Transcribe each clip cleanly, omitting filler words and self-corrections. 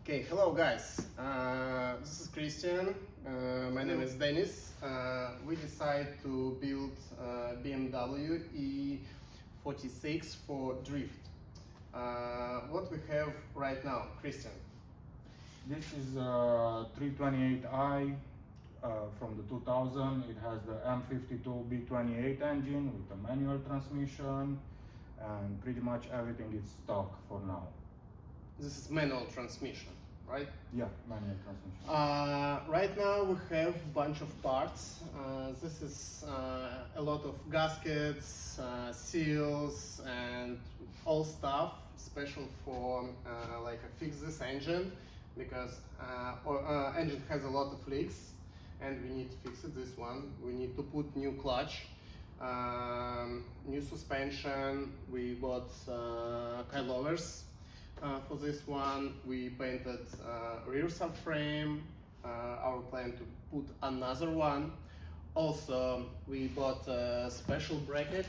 Okay, hello guys, this is Christian, my name is Dennis. We decided to build BMW E46 for drift. What we have right now, Christian? This is a 328i from the 2000. It has the M52 B28 engine with a manual transmission, and pretty much everything is stock for now. This is manual transmission, right? Yeah, manual transmission. Right now we have a bunch of parts. This is a lot of gaskets, seals, and all stuff special for fix this engine, because engine has a lot of leaks and we need to fix it. This one we need to put new clutch, new suspension. We bought coilovers. For this one we painted rear subframe. Our plan to put another one. Also we bought a special bracket,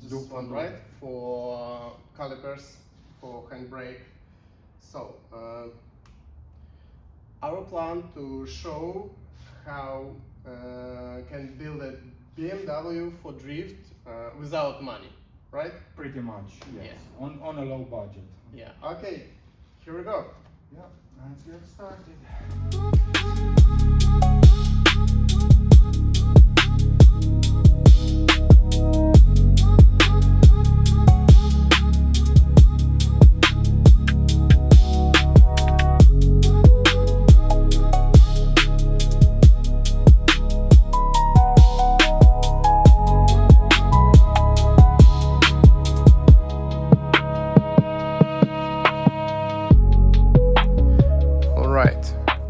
this one, right, for calipers, for handbrake. So our plan to show how can build a BMW for drift without money, right? Pretty much, yes. Yeah. On a low budget. Yeah, okay, here we go. Yeah, let's get started.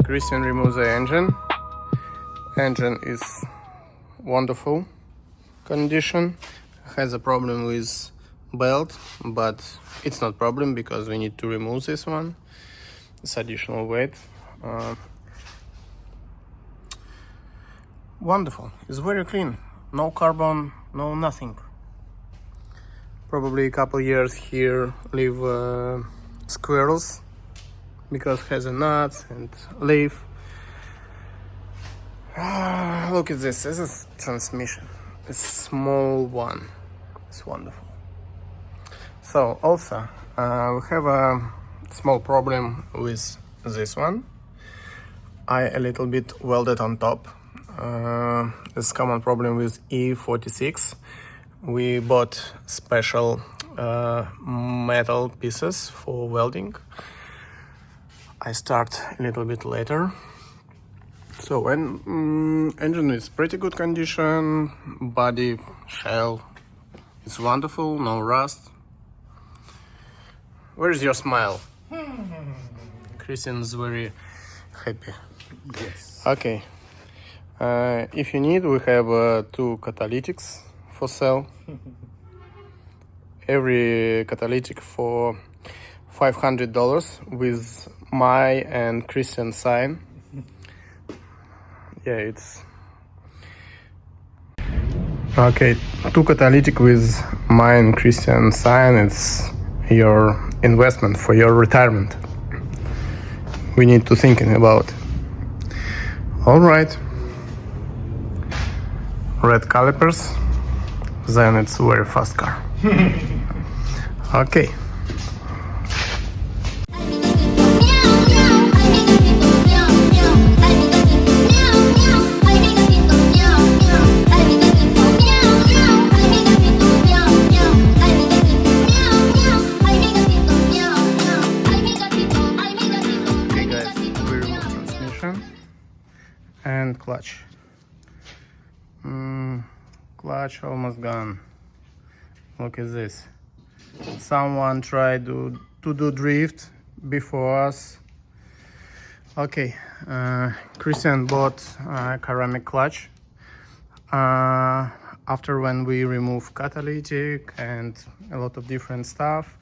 Christian removes the engine. Engine is wonderful condition. Has a problem with belt, but it's not problem because we need to remove this one. It's additional weight. Wonderful. It's very clean. No carbon, no nothing. Probably a couple years here live squirrels, because it has a nut and leaf. Look at this. This is transmission. A small one. It's wonderful. So also we have a small problem with this one. I a little bit welded on top. It's common problem with E46. We bought special metal pieces for welding. I start a little bit later. So when engine is pretty good condition, body shell is wonderful, no rust. Where is your smile? Christian's very happy. Yes. Okay. If you need, we have 2 catalytics for sale. Every catalytic for $500 with my and Christian sign. Yeah, it's okay. 2 catalytic with my and Christian sign. It's your investment for your retirement. We need to thinking about. All right. Red calipers. Then it's a very fast car. Okay. And clutch. Clutch almost gone. Look at this. Someone tried to do drift before us. Okay, Christian bought ceramic clutch. After when we remove catalytic and a lot of different stuff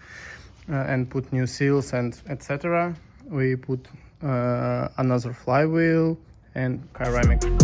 and put new seals and etc., we put another flywheel and ceramic clutch.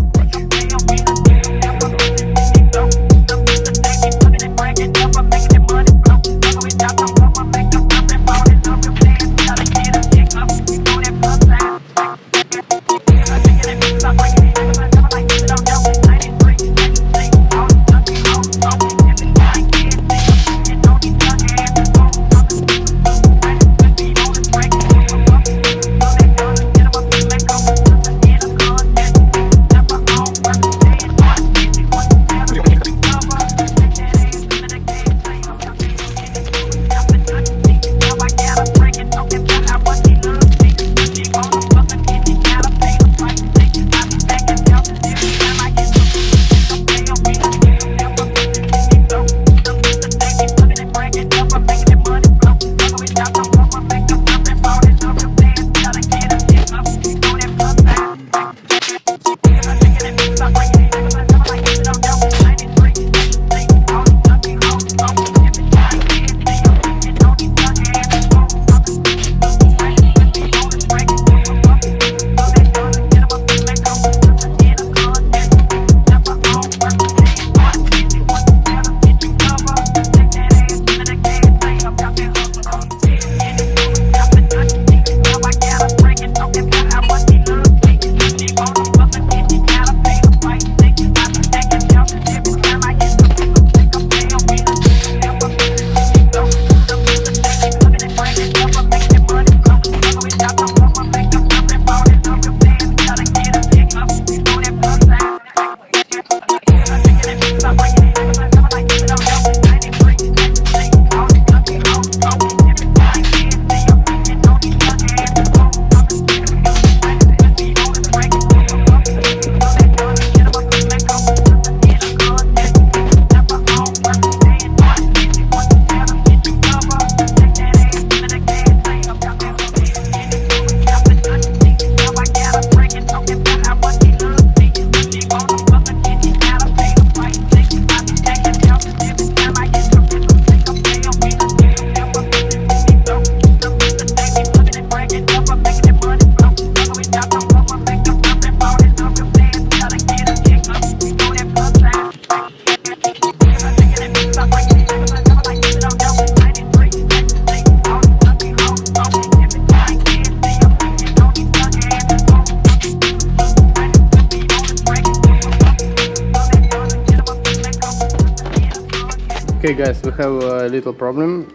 Okay guys, we have a little problem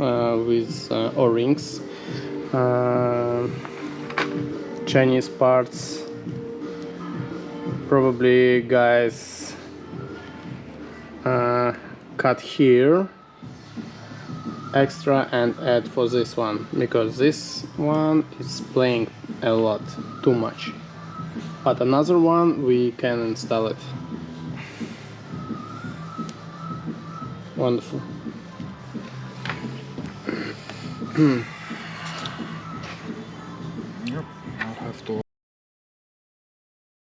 with O-rings. Chinese parts. Probably guys cut here extra and add for this one, because this one is playing a lot, too much. But another one we can install it. Wonderful.